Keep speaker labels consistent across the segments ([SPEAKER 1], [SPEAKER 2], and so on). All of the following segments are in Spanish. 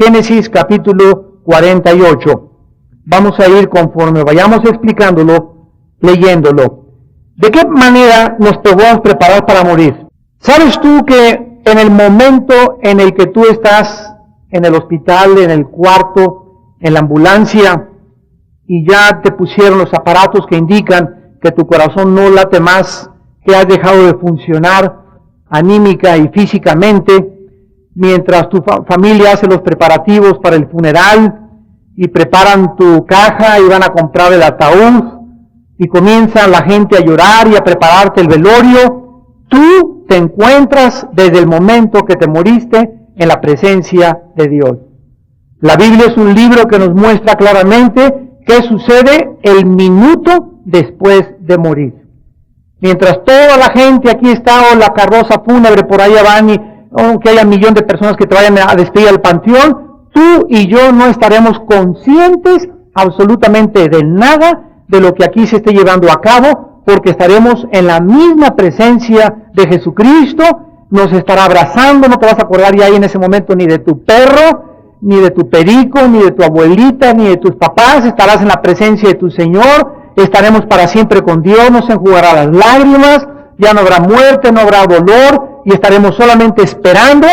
[SPEAKER 1] Génesis capítulo 48. Vamos a ir conforme vayamos explicándolo, leyéndolo. ¿De qué manera nos podemos preparar para morir? ¿Sabes tú que en el momento en el que tú estás en el hospital, en el cuarto, en la ambulancia, y ya te pusieron los aparatos que indican que tu corazón no late más, que has dejado de funcionar anímica y físicamente, mientras tu familia hace los preparativos para el funeral y preparan tu caja y van a comprar el ataúd y comienza la gente a llorar y a prepararte el velorio, tú te encuentras desde el momento que te moriste en la presencia de Dios. La Biblia es un libro que nos muestra claramente qué sucede el minuto después de morir. Mientras toda la gente aquí está, o la carroza fúnebre por allá van, y aunque haya 1,000,000 de personas que te vayan a despedir al panteón, tú y yo no estaremos conscientes absolutamente de nada de lo que aquí se esté llevando a cabo, porque estaremos en la misma presencia de Jesucristo, nos estará abrazando, no te vas a acordar ya ahí en ese momento ni de tu perro, ni de tu perico, ni de tu abuelita, ni de tus papás, estarás en la presencia de tu Señor, estaremos para siempre con Dios, nos enjugará las lágrimas, ya no habrá muerte, no habrá dolor, y estaremos solamente esperando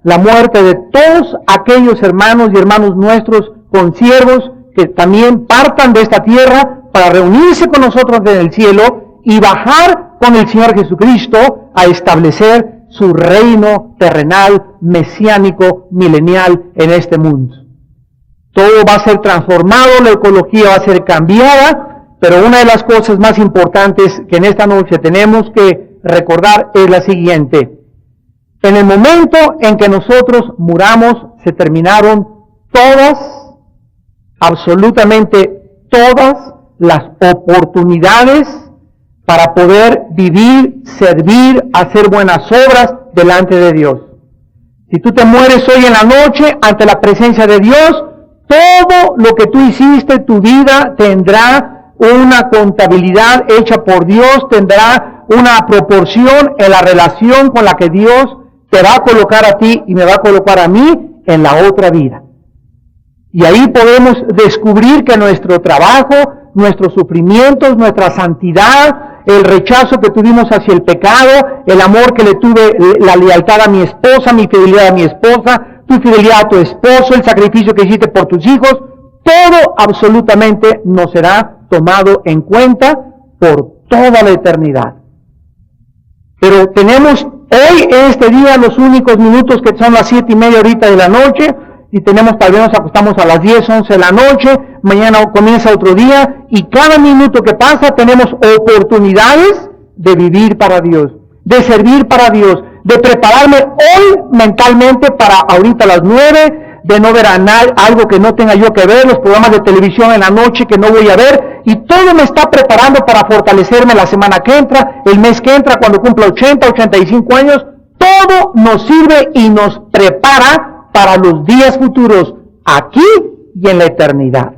[SPEAKER 1] la muerte de todos aquellos hermanos y hermanos nuestros consiervos que también partan de esta tierra para reunirse con nosotros en el cielo y bajar con el Señor Jesucristo a establecer su reino terrenal, mesiánico, milenial en este mundo. Todo va a ser transformado, la ecología va a ser cambiada, pero una de las cosas más importantes que en esta noche tenemos que recordar es la siguiente. En el momento en que nosotros muramos, se terminaron todas, absolutamente todas las oportunidades para poder vivir, servir, hacer buenas obras delante de Dios. Si tú te mueres hoy en la noche ante la presencia de Dios, todo lo que tú hiciste, tu vida tendrá una contabilidad hecha por Dios, tendrá una proporción en la relación con la que Dios te va a colocar a ti y me va a colocar a mí en la otra vida. Y ahí podemos descubrir que nuestro trabajo, nuestros sufrimientos, nuestra santidad, el rechazo que tuvimos hacia el pecado, el amor que le tuve, la lealtad a mi esposa, mi fidelidad a mi esposa, tu fidelidad a tu esposo, el sacrificio que hiciste por tus hijos, todo absolutamente nos será tomado en cuenta por toda la eternidad. Pero tenemos hoy, en este día, los únicos minutos que son las 7:30 ahorita de la noche, y tenemos, tal vez nos acostamos a las 10, 11 de la noche, mañana comienza otro día, y cada minuto que pasa tenemos oportunidades de vivir para Dios, de servir para Dios, de prepararme hoy mentalmente para ahorita a las 9, de no ver algo que no tenga yo que ver, los programas de televisión en la noche que no voy a ver, y todo me está preparando para fortalecerme la semana que entra, el mes que entra, cuando cumpla 80, 85 años, todo nos sirve y nos prepara para los días futuros, aquí y en la eternidad.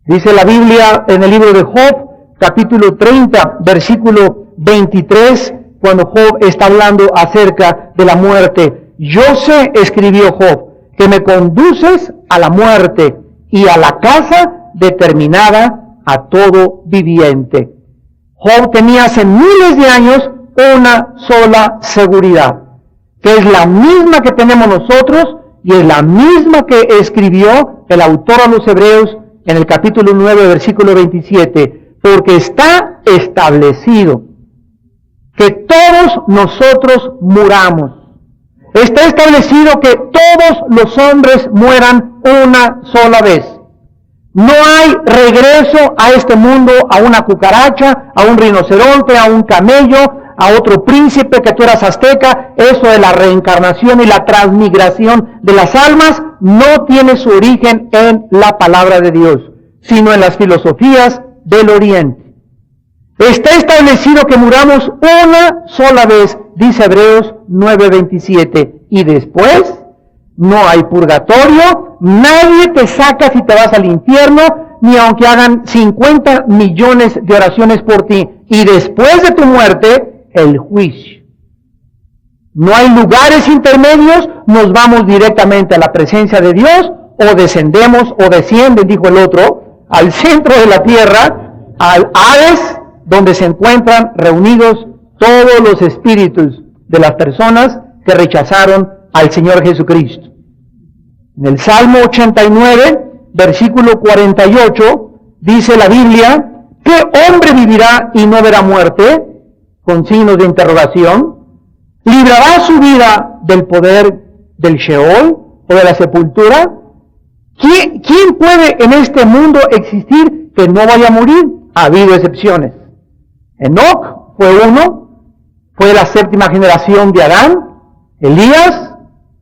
[SPEAKER 1] Dice la Biblia en el libro de Job, capítulo 30, versículo 23, cuando Job está hablando acerca de la muerte. Yo sé, escribió Job, que me conduces a la muerte y a la casa determinada a todo viviente. Job tenía hace miles de años una sola seguridad, que es la misma que tenemos nosotros y es la misma que escribió el autor a los Hebreos en el capítulo 9, versículo 27, porque está establecido que todos nosotros muramos. Está establecido que todos los hombres mueran una sola vez. No hay regreso a este mundo a una cucaracha, a un rinoceronte, a un camello, a otro príncipe, que tú eras azteca. Eso de la reencarnación y la transmigración de las almas no tiene su origen en la palabra de Dios, sino en las filosofías del Oriente. Está establecido que muramos una sola vez, dice Hebreos 9:27, y después no hay purgatorio, nadie te saca si te vas al infierno, ni aunque hagan 50 millones de oraciones por ti, y después de tu muerte, el juicio. No hay lugares intermedios, nos vamos directamente a la presencia de Dios, o descendemos, o descienden, dijo el otro, al centro de la tierra, al Hades, donde se encuentran reunidos todos los espíritus de las personas que rechazaron al Señor Jesucristo. En el Salmo 89, versículo 48, dice la Biblia, ¿qué hombre vivirá y no verá muerte? Con signos de interrogación. ¿Librará su vida del poder del Sheol o de la sepultura? ¿Quién puede en este mundo existir que no vaya a morir? Ha habido excepciones. Enoc fue uno, fue la séptima generación de Adán. Elías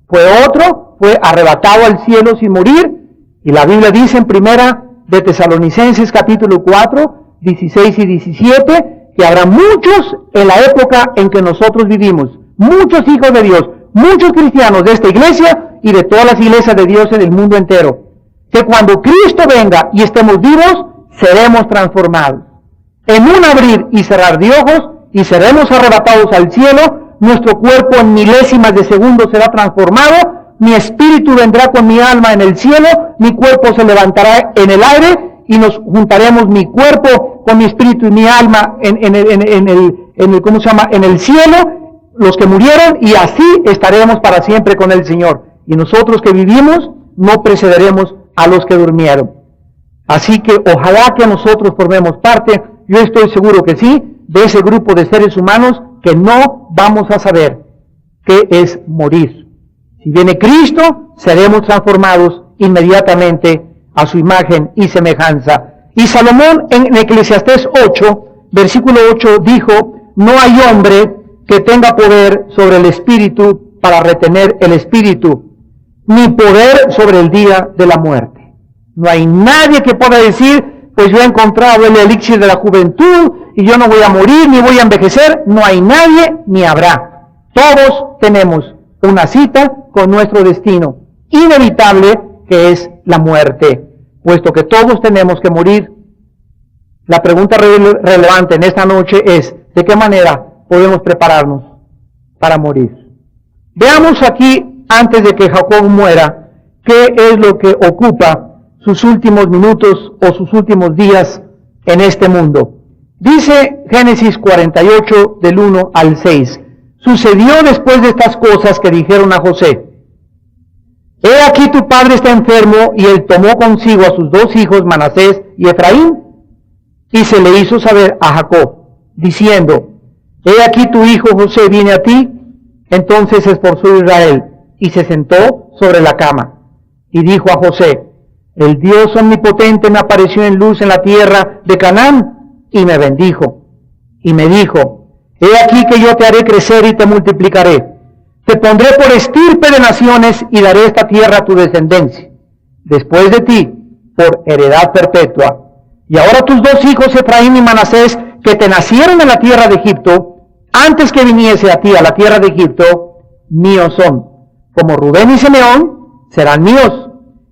[SPEAKER 1] fue otro, fue arrebatado al cielo sin morir. Y la Biblia dice en primera de Tesalonicenses capítulo 4, 16 y 17, que habrá muchos en la época en que nosotros vivimos, muchos hijos de Dios, muchos cristianos de esta iglesia y de todas las iglesias de Dios en el mundo entero, que cuando Cristo venga y estemos vivos, seremos transformados. En un abrir y cerrar de ojos, y seremos arrebatados al cielo, nuestro cuerpo en milésimas de segundo será transformado, mi espíritu vendrá con mi alma en el cielo, mi cuerpo se levantará en el aire, y nos juntaremos mi cuerpo con mi espíritu y mi alma en el cielo, los que murieron, y así estaremos para siempre con el Señor. Y nosotros que vivimos, no precederemos a los que durmieron. Así que ojalá que nosotros formemos parte, yo estoy seguro que sí, de ese grupo de seres humanos que no vamos a saber qué es morir. Si viene Cristo, seremos transformados inmediatamente a su imagen y semejanza. Y Salomón en Eclesiastés 8, versículo 8 dijo, no hay hombre que tenga poder sobre el espíritu para retener el espíritu, ni poder sobre el día de la muerte. No hay nadie que pueda decir, pues yo he encontrado el elixir de la juventud y yo no voy a morir ni voy a envejecer. No hay nadie ni habrá. Todos tenemos una cita con nuestro destino inevitable, que es la muerte. Puesto que todos tenemos que morir, la pregunta relevante en esta noche es, ¿de qué manera podemos prepararnos para morir? Veamos aquí, antes de que Jacob muera, qué es lo que ocupa sus últimos minutos o sus últimos días en este mundo. Dice Génesis 48, del 1 al 6. Sucedió después de estas cosas que dijeron a José, he aquí tu padre está enfermo, y él tomó consigo a sus dos hijos, Manasés y Efraín, y se le hizo saber a Jacob, diciendo, he aquí tu hijo José viene a ti. Entonces se esforzó Israel, y se sentó sobre la cama, y dijo a José, el Dios omnipotente me apareció en luz en la tierra de Canaán, y me bendijo, y me dijo, he aquí que yo te haré crecer y te multiplicaré, te pondré por estirpe de naciones, y daré esta tierra a tu descendencia, después de ti, por heredad perpetua. Y ahora tus dos hijos, Efraín y Manasés, que te nacieron en la tierra de Egipto, antes que viniese a ti a la tierra de Egipto, míos son. Como Rubén y Simeón, serán míos.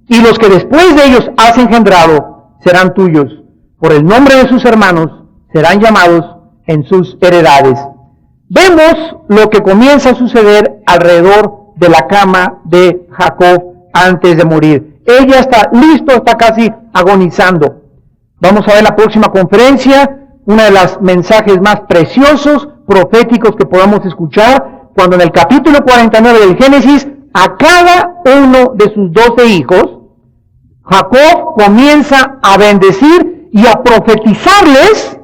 [SPEAKER 1] Y los que después de ellos has engendrado, serán tuyos. Por el nombre de sus hermanos, serán llamados en sus heredades. Vemos lo que comienza a suceder alrededor de la cama de Jacob antes de morir. Él ya está listo, está casi agonizando. Vamos a ver la próxima conferencia, uno de los mensajes más preciosos, proféticos que podamos escuchar, cuando en el capítulo 49 del Génesis, a cada uno de sus 12 hijos, Jacob comienza a bendecir y a profetizarles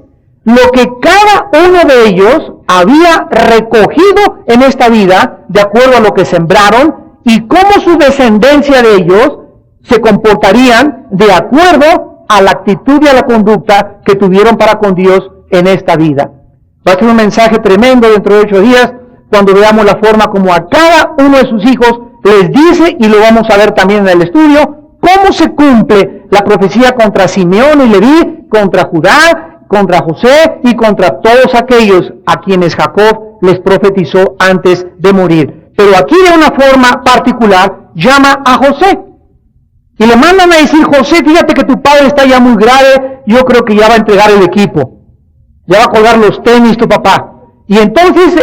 [SPEAKER 1] lo que cada uno de ellos había recogido en esta vida, de acuerdo a lo que sembraron, y cómo su descendencia de ellos se comportarían de acuerdo a la actitud y a la conducta que tuvieron para con Dios en esta vida. Va a ser un mensaje tremendo dentro de 8 días, cuando veamos la forma como a cada uno de sus hijos les dice, y lo vamos a ver también en el estudio, cómo se cumple la profecía contra Simeón y Leví, contra Judá, contra José y contra todos aquellos a quienes Jacob les profetizó antes de morir. Pero aquí de una forma particular llama a José. Y le mandan a decir: José, fíjate que tu padre está ya muy grave, yo creo que ya va a entregar el equipo. Ya va a colgar los tenis tu papá. Y entonces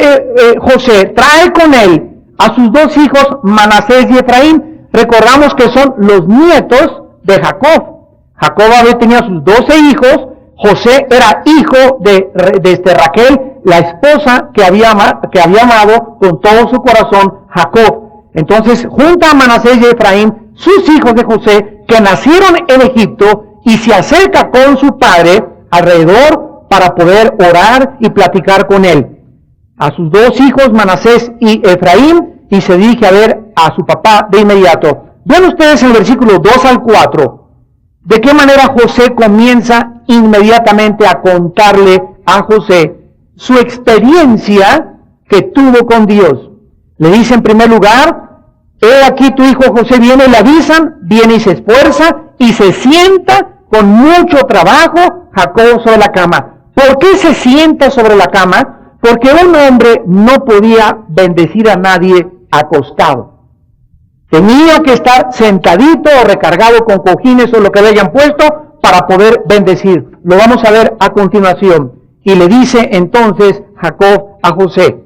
[SPEAKER 1] José trae con él a sus 2 hijos, Manasés y Efraín. Recordamos que son los nietos de Jacob. Jacob tenía sus 12 hijos. José era hijo de Raquel, la esposa que había amado con todo su corazón Jacob. Entonces junta a Manasés y Efraín, sus hijos de José, que nacieron en Egipto, y se acerca con su padre alrededor para poder orar y platicar con él. A sus 2 hijos, Manasés y Efraín, y se dirige a ver a su papá de inmediato. Vean ustedes en el versículo 2 al 4, de qué manera José comienza inmediatamente a contarle a José su experiencia que tuvo con Dios. Le dice en primer lugar: he aquí tu hijo José viene, le avisan, viene y se esfuerza y se sienta con mucho trabajo Jacob sobre la cama. ¿Por qué se sienta sobre la cama? Porque un hombre no podía bendecir a nadie acostado. Tenía que estar sentadito o recargado con cojines o lo que le hayan puesto para poder bendecir. Lo vamos a ver a continuación. Y le dice entonces Jacob a José: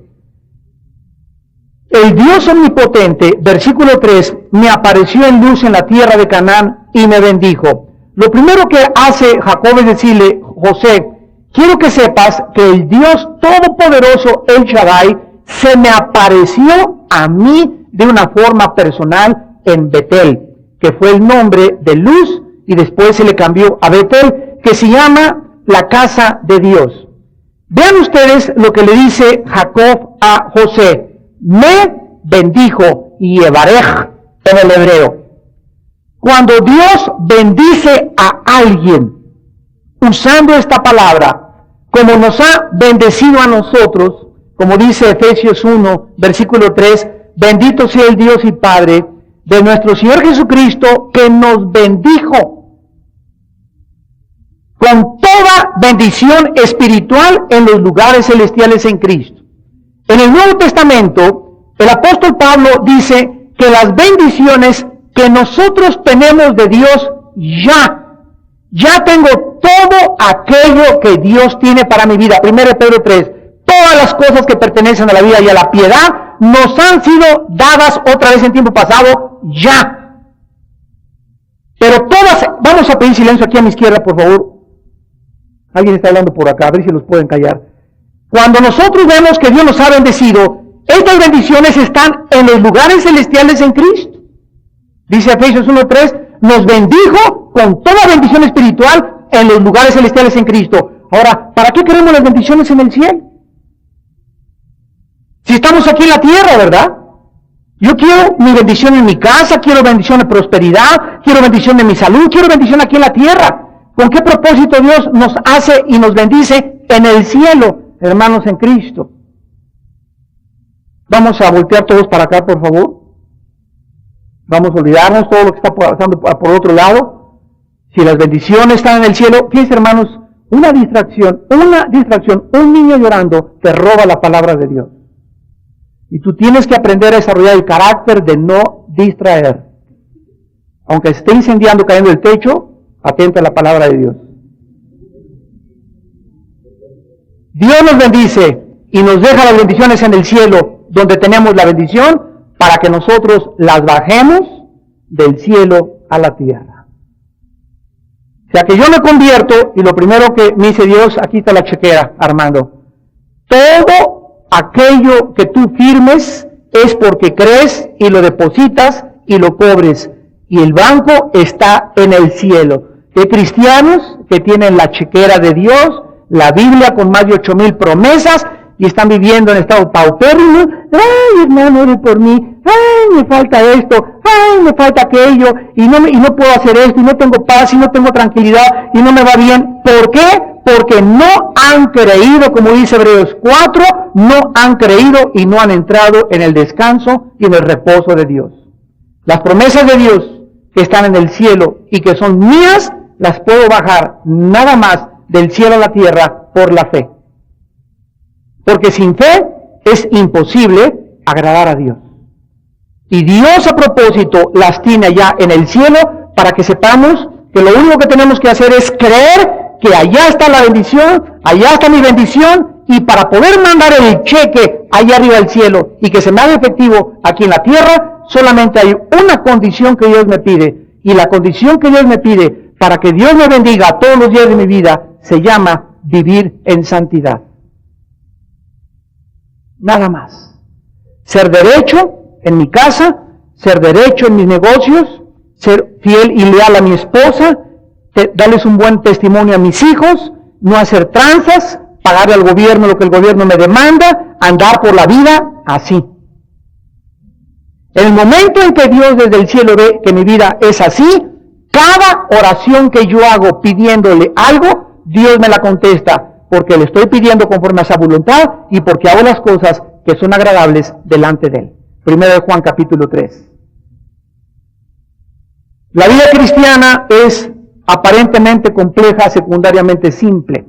[SPEAKER 1] el Dios omnipotente, versículo 3, me apareció en luz en la tierra de Canaán y me bendijo. Lo primero que hace Jacob es decirle: José, quiero que sepas que el Dios Todopoderoso, El Shaddai, se me apareció a mí de una forma personal en Betel, que fue el nombre de Luz, y después se le cambió a Betel, que se llama la casa de Dios. Vean ustedes lo que le dice Jacob a José: me bendijo, Yevarej en el hebreo. Cuando Dios bendice a alguien usando esta palabra, como nos ha bendecido a nosotros, como dice Efesios 1, versículo 3, bendito sea el Dios y Padre de nuestro Señor Jesucristo, que nos bendijo con toda bendición espiritual en los lugares celestiales en Cristo. En el Nuevo Testamento, el apóstol Pablo dice que las bendiciones que nosotros tenemos de Dios ya tengo todo aquello que Dios tiene para mi vida. 1 Pedro 3, todas las cosas que pertenecen a la vida y a la piedad nos han sido dadas otra vez en tiempo pasado, ya. Pero todas, vamos a pedir silencio aquí a mi izquierda, por favor. Alguien está hablando por acá, a ver si los pueden callar. Cuando nosotros vemos que Dios nos ha bendecido, estas bendiciones están en los lugares celestiales en Cristo. Dice Efesios 1:3, nos bendijo con toda bendición espiritual en los lugares celestiales en Cristo. Ahora, ¿para qué queremos las bendiciones en el cielo? Si estamos aquí en la tierra, ¿verdad? Yo quiero mi bendición en mi casa, quiero bendición de prosperidad, quiero bendición de mi salud, quiero bendición aquí en la tierra. ¿Con qué propósito Dios nos hace y nos bendice en el cielo, hermanos en Cristo? Vamos a voltear todos para acá, por favor. Vamos a olvidarnos todo lo que está pasando por otro lado. Si las bendiciones están en el cielo, fíjense, hermanos, una distracción, un niño llorando te roba la palabra de Dios. Y tú tienes que aprender a desarrollar el carácter de no distraer. Aunque se esté incendiando, cayendo el techo, atenta a la palabra de Dios. Dios nos bendice y nos deja las bendiciones en el cielo, donde tenemos la bendición, para que nosotros las bajemos del cielo a la tierra. O sea que yo me convierto, y lo primero que me dice Dios, aquí está la chequera, Armando. Todo aquello que tú firmes es porque crees y lo depositas y lo cobres. Y el banco está en el cielo. Hay cristianos que tienen la chequera de Dios, la Biblia con más de 8,000 promesas, y están viviendo en estado paupérrimo. Ay, hermano, ore por mí. Ay, me falta esto. Ay, me falta aquello. Y no puedo hacer esto. Y no tengo paz. Y no tengo tranquilidad. Y no me va bien. ¿Por qué? Porque no han creído, como dice Hebreos 4, no han creído y no han entrado en el descanso y en el reposo de Dios. Las promesas de Dios que están en el cielo y que son mías, las puedo bajar nada más del cielo a la tierra por la fe. Porque sin fe es imposible agradar a Dios. Y Dios a propósito las tiene allá en el cielo para que sepamos que lo único que tenemos que hacer es creer que allá está la bendición, allá está mi bendición, y para poder mandar el cheque allá arriba del cielo y que se me haga efectivo aquí en la tierra, solamente hay una condición que Dios me pide. Y la condición que Dios me pide para que Dios me bendiga todos los días de mi vida se llama vivir en santidad. Nada más. Ser derecho en mi casa, ser derecho en mis negocios, ser fiel y leal a mi esposa, darles un buen testimonio a mis hijos, no hacer tranzas, pagarle al gobierno lo que el gobierno me demanda, andar por la vida así. En el momento en que Dios desde el cielo ve que mi vida es así, cada oración que yo hago pidiéndole algo, Dios me la contesta, porque le estoy pidiendo conforme a esa voluntad y porque hago las cosas que son agradables delante de Él. 1 Juan capítulo 3. La vida cristiana es aparentemente compleja, secundariamente simple.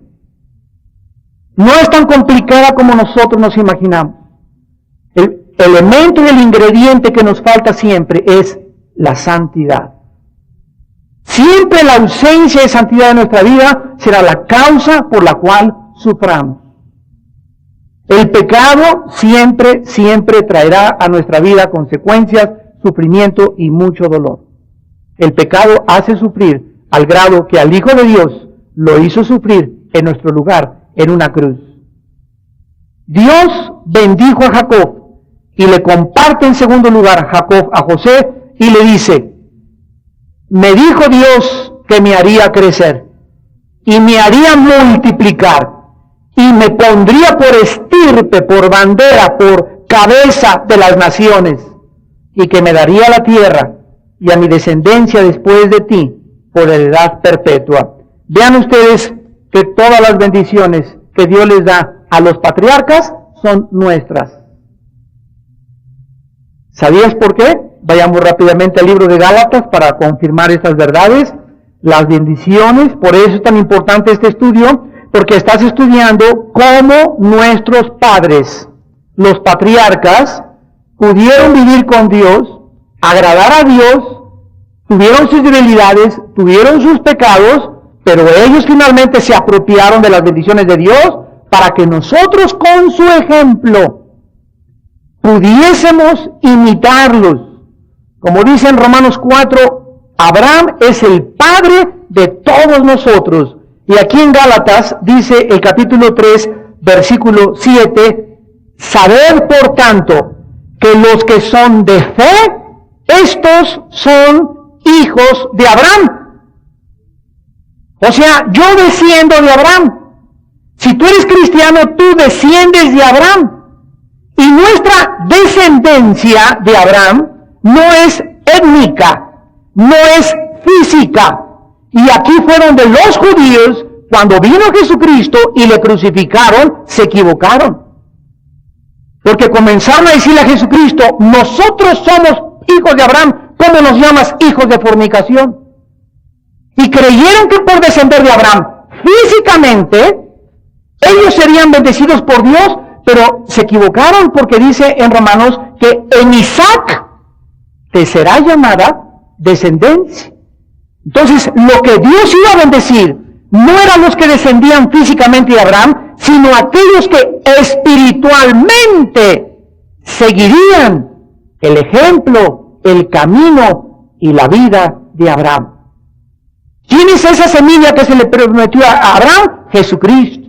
[SPEAKER 1] No es tan complicada como nosotros nos imaginamos. El elemento y el ingrediente que nos falta siempre es la santidad. Siempre la ausencia de santidad en nuestra vida será la causa por la cual suframos. El pecado siempre traerá a nuestra vida consecuencias, sufrimiento y mucho dolor. El pecado hace sufrir al grado que al Hijo de Dios lo hizo sufrir en nuestro lugar, en una cruz. Dios bendijo a Jacob y le comparte en segundo lugar Jacob a José y le dice, me dijo Dios que me haría crecer y me haría multiplicar y me pondría por estirpe, por bandera, por cabeza de las naciones y que me daría la tierra y a mi descendencia después de ti por heredad perpetua. Vean ustedes que todas las bendiciones que Dios les da a los patriarcas son nuestras. ¿Sabías por qué? Vayamos rápidamente al libro de Gálatas para confirmar estas verdades. Las bendiciones, por eso es tan importante este estudio, porque estás estudiando cómo nuestros padres, los patriarcas, pudieron vivir con Dios, agradar a Dios, tuvieron sus debilidades, tuvieron sus pecados, pero ellos finalmente se apropiaron de las bendiciones de Dios para que nosotros con su ejemplo pudiésemos imitarlos. Como dice en Romanos 4, Abraham es el padre de todos nosotros. Y aquí en Gálatas dice el capítulo 3, versículo 7, sabed por tanto que los que son de fe, estos son hijos de Abraham. O sea, yo desciendo de Abraham. Si tú eres cristiano, tú desciendes de Abraham. Y nuestra descendencia de Abraham no es étnica, no es física. Y aquí fue donde los judíos, cuando vino Jesucristo y le crucificaron, se equivocaron. Porque comenzaron a decirle a Jesucristo, nosotros somos hijos de Abraham, ¿cómo nos llamas hijos de fornicación? Y creyeron que por descender de Abraham físicamente, ellos serían bendecidos por Dios, pero se equivocaron porque dice en Romanos que en Isaac te será llamada descendencia. Entonces, lo que Dios iba a bendecir no eran los que descendían físicamente de Abraham, sino aquellos que espiritualmente seguirían el ejemplo, el camino y la vida de Abraham. ¿Quién es esa semilla que se le prometió a Abraham? Jesucristo.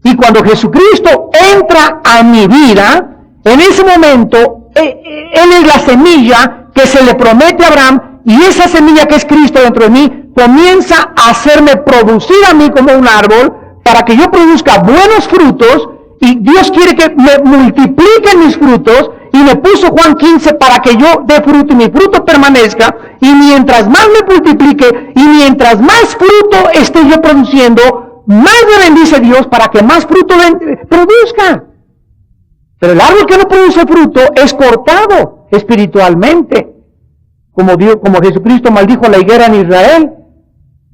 [SPEAKER 1] Y cuando Jesucristo entra a mi vida, en ese momento, Él es la semilla que se le promete a Abraham, y esa semilla que es Cristo dentro de mí, comienza a hacerme producir a mí como un árbol, para que yo produzca buenos frutos, Y Dios quiere que me multipliquen mis frutos, y me puso Juan 15 para que yo dé fruto y mi fruto permanezca, y mientras más me multiplique, y mientras más fruto esté yo produciendo, más me bendice Dios para que más fruto produzca. Pero el árbol que no produce fruto es cortado espiritualmente, como Jesucristo maldijo a la higuera en Israel.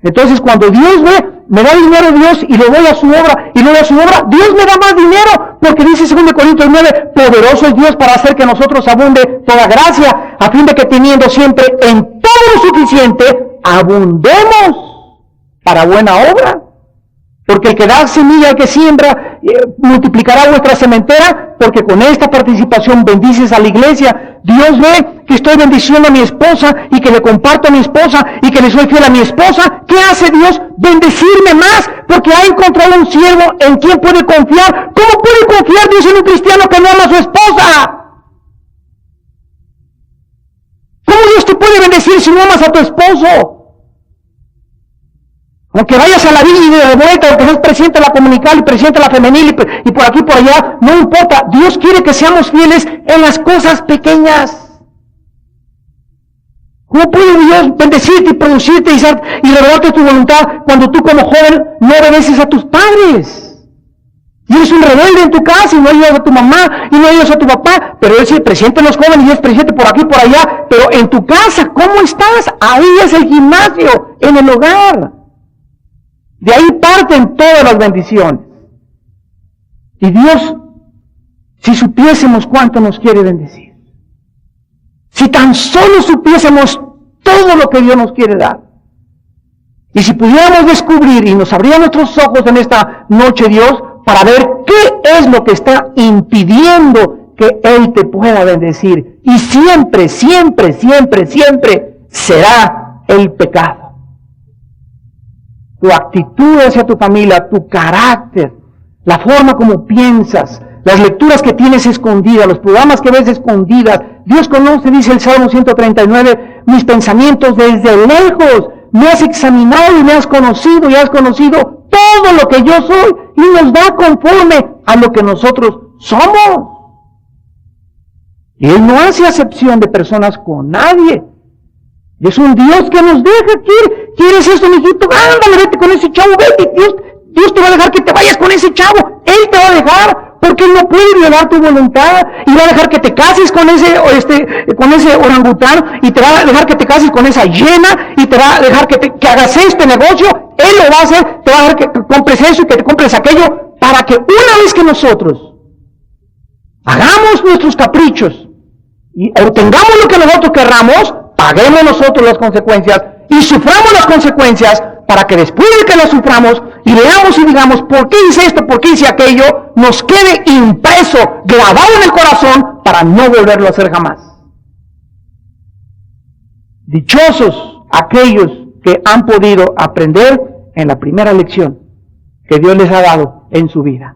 [SPEAKER 1] Entonces cuando Dios ve, me da dinero Dios y le doy a su obra, y le doy a su obra, Dios me da más dinero, porque dice 2 Corintios 9, poderoso es Dios para hacer que nosotros abunde toda gracia, a fin de que teniendo siempre en todo lo suficiente, abundemos para buena obra. Porque el que da semilla, el que siembra, multiplicará vuestra sementera, porque con esta participación bendices a la iglesia. Dios ve que estoy bendiciendo a mi esposa, y que le comparto a mi esposa, y que le soy fiel a mi esposa. ¿Qué hace Dios? Bendecirme más, porque ha encontrado un siervo en quien puede confiar. ¿Cómo puede confiar Dios en un cristiano que no ama a su esposa? ¿Cómo Dios te puede bendecir si no amas a tu esposo? Aunque vayas a la vida y de vuelta, aunque seas presidente de la comunical y presidente de la femenil y por aquí y por allá, no importa. Dios quiere que seamos fieles en las cosas pequeñas. ¿Cómo puede Dios bendecirte y producirte y revelarte tu voluntad cuando tú como joven no obedeces a tus padres? Y eres un rebelde en tu casa y no ayudas a tu mamá y no ayudas a tu papá, pero Él es el presidente de los jóvenes y es presidente por aquí y por allá. Pero en tu casa, ¿cómo estás? Ahí es el gimnasio, en el hogar. De ahí parten todas las bendiciones. Y Dios, si supiésemos cuánto nos quiere bendecir, si tan solo supiésemos todo lo que Dios nos quiere dar, y si pudiéramos descubrir y nos abrían nuestros ojos en esta noche, Dios, para ver qué es lo que está impidiendo que Él te pueda bendecir, y siempre, siempre, siempre, siempre será el pecado. Tu actitud hacia tu familia, tu carácter, la forma como piensas, las lecturas que tienes escondidas, los programas que ves escondidas. Dios conoce, dice el Salmo 139, mis pensamientos desde lejos. Me has examinado y me has conocido, y has conocido todo lo que yo soy, y nos da conforme a lo que nosotros somos. Y Él no hace acepción de personas con nadie. Es un Dios que nos deja. ¿Quieres esto, mijito? Ándale, vete con ese chavo, vete. Dios te va a dejar que te vayas con ese chavo. Él te va a dejar, porque Él no puede violar tu voluntad. Y va a dejar que te cases con ese orangután, y te va a dejar que te cases con esa hiena, y te va a dejar que hagas este negocio. Él lo va a hacer, te va a dejar que compres eso y que te compres aquello, para que una vez que nosotros hagamos nuestros caprichos y obtengamos lo que nosotros querramos, paguemos nosotros las consecuencias y suframos las consecuencias, para que después de que las suframos y leamos y digamos, ¿por qué hice esto? ¿Por qué hice aquello? Nos quede impreso, grabado en el corazón, para no volverlo a hacer jamás. Dichosos aquellos que han podido aprender en la primera lección que Dios les ha dado en su vida.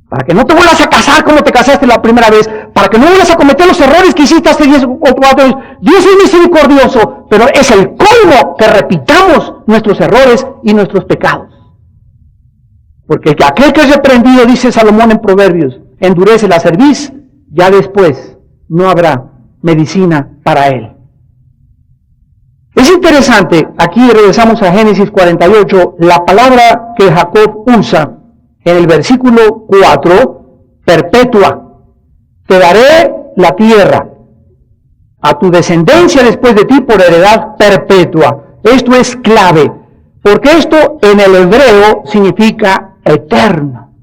[SPEAKER 1] Para que no te vuelvas a casar como te casaste la primera vez, para que no vuelvas a cometer los errores que hiciste hace 10 o 4 años. Dios es misericordioso, pero es el colmo que repitamos nuestros errores y nuestros pecados. Porque aquel que es reprendido, dice Salomón en Proverbios, endurece la cerviz, ya después no habrá medicina para él. Es interesante, aquí regresamos a Génesis 48, la palabra que Jacob usa en el versículo 4, perpetua. Te daré la tierra a tu descendencia después de ti por heredad perpetua. Esto es clave, porque esto en el hebreo significa eterno.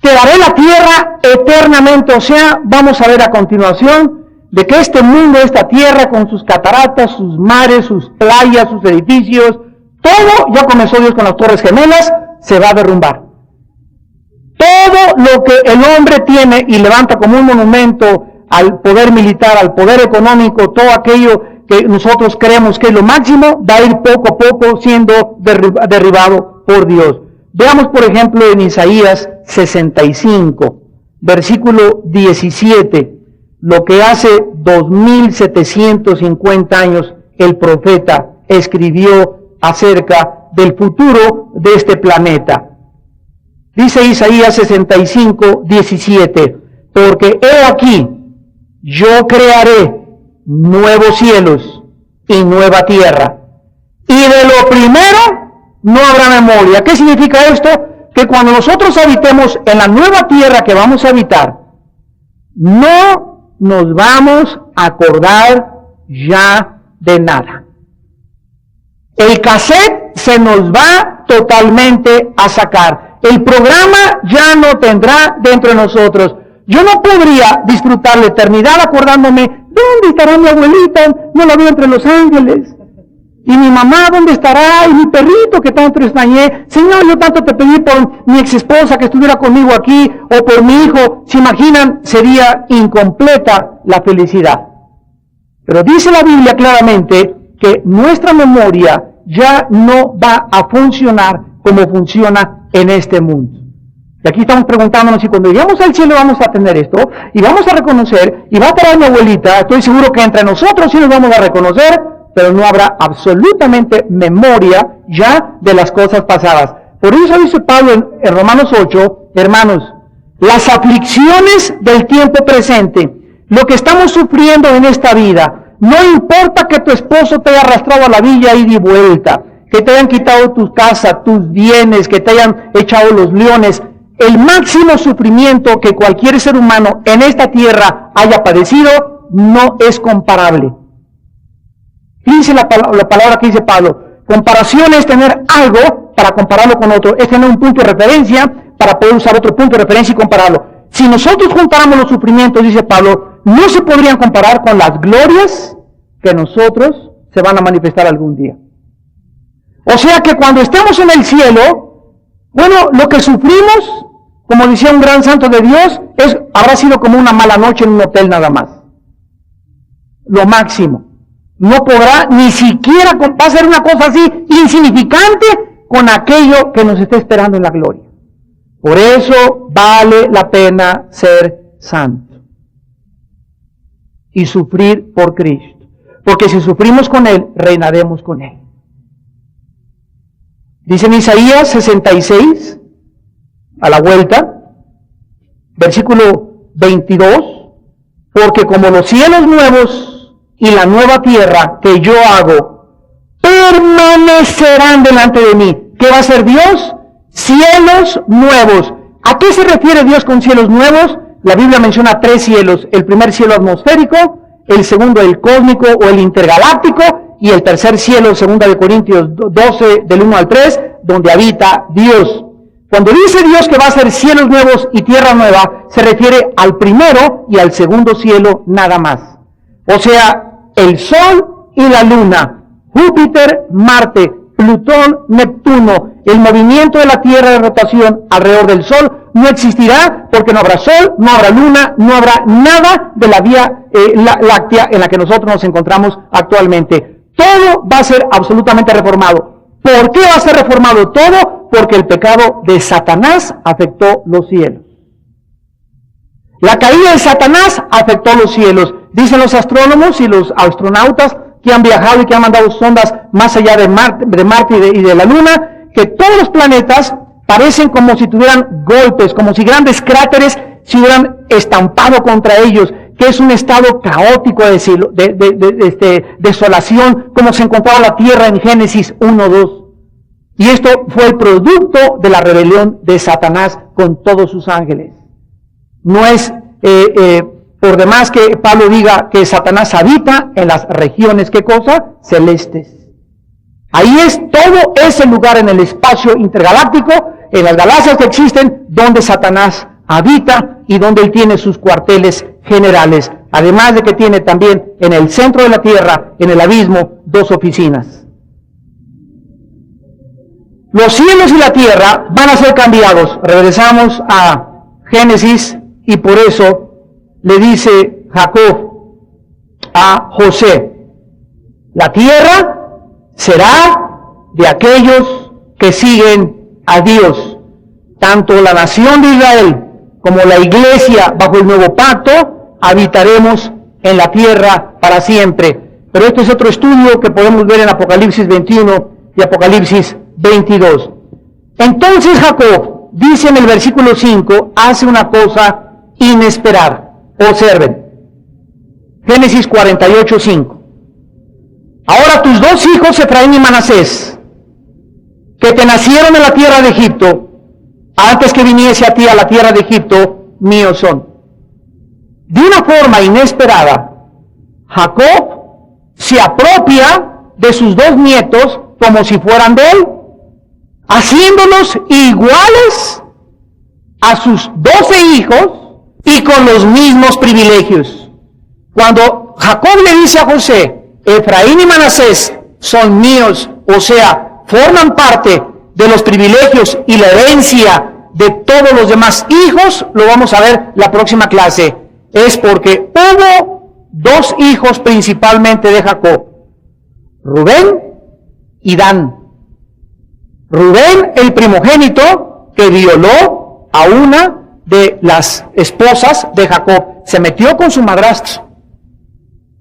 [SPEAKER 1] Te daré la tierra eternamente, o sea, vamos a ver a continuación de que este mundo, esta tierra con sus cataratas, sus mares, sus playas, sus edificios, todo, ya comenzó Dios con las Torres Gemelas, se va a derrumbar. Todo lo que el hombre tiene y levanta como un monumento al poder militar, al poder económico, todo aquello que nosotros creemos que es lo máximo, va a ir poco a poco siendo derribado por Dios. Veamos, por ejemplo, en Isaías 65, versículo 17, lo que hace 2750 años el profeta escribió acerca del futuro de este planeta. Dice Isaías 65:17, porque he aquí, yo crearé nuevos cielos y nueva tierra, y de lo primero no habrá memoria. ¿Qué significa esto? Que cuando nosotros habitemos en la nueva tierra que vamos a habitar, no nos vamos a acordar ya de nada. El cassette se nos va totalmente a sacar. El programa ya no tendrá dentro de nosotros. Yo no podría disfrutar la eternidad acordándome, ¿dónde estará mi abuelita? No la veo entre los ángeles. Y mi mamá, ¿dónde estará? Y mi perrito que tanto extrañé. Señor, yo tanto te pedí por mi ex esposa que estuviera conmigo aquí, o por mi hijo. ¿Se imaginan? Sería incompleta la felicidad. Pero dice la Biblia claramente que nuestra memoria ya no va a funcionar como funciona en este mundo. Y aquí estamos preguntándonos si cuando lleguemos al cielo vamos a tener esto, y vamos a reconocer, y va a estar mi abuelita. Estoy seguro que entre nosotros sí nos vamos a reconocer, pero no habrá absolutamente memoria ya de las cosas pasadas. Por eso dice Pablo en Romanos 8, hermanos, las aflicciones del tiempo presente, lo que estamos sufriendo en esta vida, no importa que tu esposo te haya arrastrado a la villa y de vuelta, que te hayan quitado tu casa, tus bienes, que te hayan echado los leones, el máximo sufrimiento que cualquier ser humano en esta tierra haya padecido no es comparable. Dice la palabra que dice Pablo, comparación es tener algo para compararlo con otro, es tener un punto de referencia para poder usar otro punto de referencia y compararlo. Si nosotros juntáramos los sufrimientos, dice Pablo, no se podrían comparar con las glorias que nosotros se van a manifestar algún día. O sea que cuando estemos en el cielo, bueno, lo que sufrimos, como decía un gran santo de Dios, habrá sido como una mala noche en un hotel nada más. Lo máximo. No podrá ni siquiera, va a ser una cosa así insignificante con aquello que nos está esperando en la gloria. Por eso vale la pena ser santo y sufrir por Cristo. Porque si sufrimos con Él, reinaremos con Él. Dice en Isaías 66, a la vuelta, versículo 22, porque como los cielos nuevos y la nueva tierra que yo hago permanecerán delante de mí. ¿Qué va a hacer Dios? Cielos nuevos. ¿A qué se refiere Dios con cielos nuevos? La Biblia menciona 3 cielos. El primer cielo atmosférico, el segundo el cósmico o el intergaláctico, y el tercer cielo, 2 de Corintios 12, del 1 al 3, donde habita Dios. Cuando dice Dios que va a hacer cielos nuevos y tierra nueva, se refiere al primero y al segundo cielo nada más. O sea, el Sol y la Luna, Júpiter, Marte, Plutón, Neptuno, el movimiento de la Tierra de rotación alrededor del Sol no existirá porque no habrá Sol, no habrá Luna, no habrá nada de la Vía Láctea en la que nosotros nos encontramos actualmente. Todo va a ser absolutamente reformado. ¿Por qué va a ser reformado todo? Porque el pecado de Satanás afectó los cielos. La caída de Satanás afectó los cielos. Dicen los astrónomos y los astronautas que han viajado y que han mandado sondas más allá de Marte y de la Luna, que todos los planetas parecen como si tuvieran golpes, como si grandes cráteres se hubieran estampado contra ellos, que es un estado caótico de desolación, como se encontraba la Tierra en Génesis 1:2. Y esto fue el producto de la rebelión de Satanás con todos sus ángeles. No es por demás que Pablo diga que Satanás habita en las regiones, ¿qué cosa? Celestes. Ahí es todo ese lugar en el espacio intergaláctico, en las galaxias que existen, donde Satanás habita y donde él tiene sus cuarteles generales. Además de que tiene también en el centro de la Tierra, en el abismo, 2 oficinas. Los cielos y la tierra van a ser cambiados. Regresamos a Génesis y por eso le dice Jacob a José, la tierra será de aquellos que siguen a Dios. Tanto la nación de Israel como la iglesia bajo el nuevo pacto habitaremos en la tierra para siempre. Pero este es otro estudio que podemos ver en Apocalipsis 21 y Apocalipsis 22. Entonces Jacob dice en el versículo 5, hace una cosa inesperada. Observen. Génesis 48, 5. Ahora tus dos hijos, Efraín y Manasés, que te nacieron en la tierra de Egipto, antes que viniese a ti a la tierra de Egipto, míos son. De una forma inesperada, Jacob se apropia de sus dos nietos como si fueran de él, haciéndolos iguales a sus 12 hijos y con los mismos privilegios. Cuando Jacob le dice a José, Efraín y Manasés son míos, o sea, forman parte de los privilegios y la herencia de todos los demás hijos, lo vamos a ver la próxima clase, es porque hubo dos hijos principalmente de Jacob, Rubén y Dan. Rubén, el primogénito, que violó a una de las esposas de Jacob, se metió con su madrastro.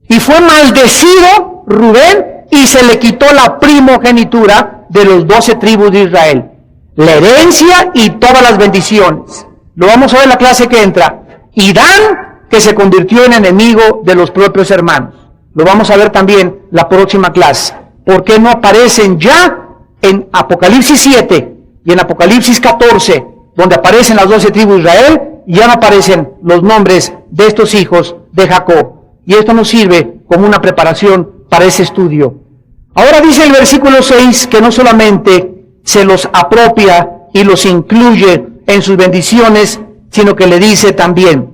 [SPEAKER 1] Y fue maldecido Rubén y se le quitó la primogenitura de los 12 tribus de Israel. La herencia y todas las bendiciones. Lo vamos a ver en la clase que entra. Y Dan, que se convirtió en enemigo de los propios hermanos. Lo vamos a ver también la próxima clase. ¿Por qué no aparecen ya en Apocalipsis 7 y en Apocalipsis 14, donde aparecen las 12 tribus de Israel, ya no aparecen los nombres de estos hijos de Jacob? Y esto nos sirve como una preparación para ese estudio. Ahora dice el versículo 6 que no solamente se los apropia y los incluye en sus bendiciones, sino que le dice también,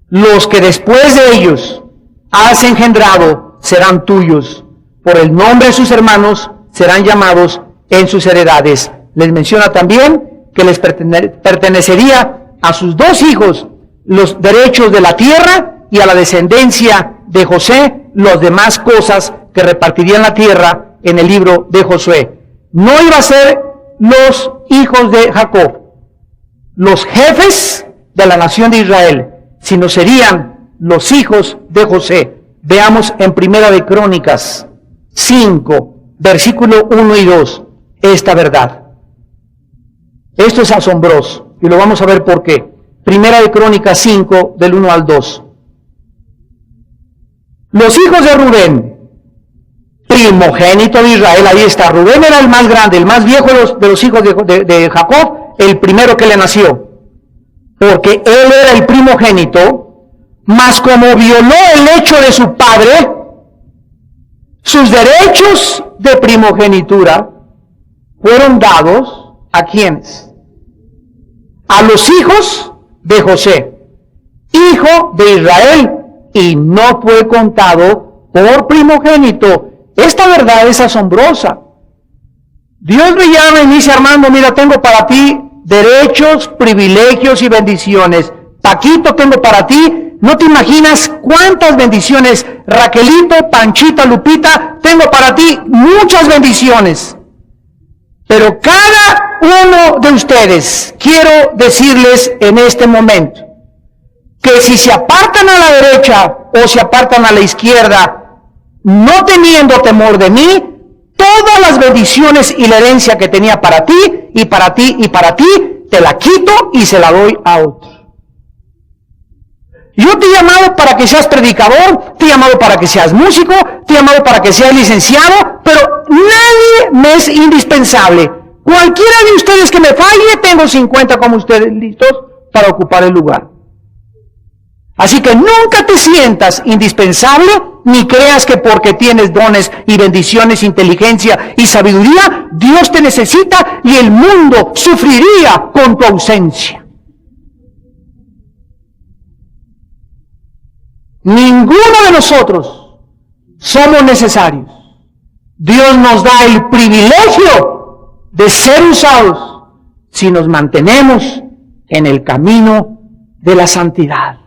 [SPEAKER 1] los que después de ellos has engendrado serán tuyos, por el nombre de sus hermanos serán llamados en sus heredades. Les menciona también que les pertenecería a sus dos hijos los derechos de la tierra y a la descendencia de José las demás cosas que repartirían la tierra en el libro de Josué. No iba a ser los hijos de Jacob los jefes de la nación de Israel, sino serían los hijos de José. Veamos en Primera de Crónicas 5, versículo 1 y 2, esta verdad. Esto es asombroso y lo vamos a ver por qué. Primera de Crónicas 5, del 1 al 2. Los hijos de Rubén, primogénito de Israel, ahí está. Rubén era el más grande, el más viejo de los hijos de Jacob, el primero que le nació, porque él era el primogénito, mas como violó el hecho de su padre, sus derechos de primogenitura fueron dados ¿a quiénes? A los hijos de José, hijo de Israel, y no fue contado por primogénito. Esta verdad es asombrosa. Dios me llama y me dice, Armando, mira, tengo para ti derechos, privilegios y bendiciones. Paquito, tengo para ti, no te imaginas cuántas bendiciones. Raquelito, Panchita, Lupita, tengo para ti muchas bendiciones. Pero cada uno de ustedes, quiero decirles en este momento, que si se apartan a la derecha o se apartan a la izquierda, no teniendo temor de mí, todas las bendiciones y la herencia que tenía para ti, y para ti, y para ti, te la quito y se la doy a otro. Yo te he llamado para que seas predicador, te he llamado para que seas músico, te he llamado para que seas licenciado, pero nadie me es indispensable. Cualquiera de ustedes que me falle, tengo 50 como ustedes listos para ocupar el lugar. Así que nunca te sientas indispensable, ni creas que porque tienes dones y bendiciones, inteligencia y sabiduría, Dios te necesita y el mundo sufriría con tu ausencia. Ninguno de nosotros somos necesarios. Dios nos da el privilegio de ser usados si nos mantenemos en el camino de la santidad.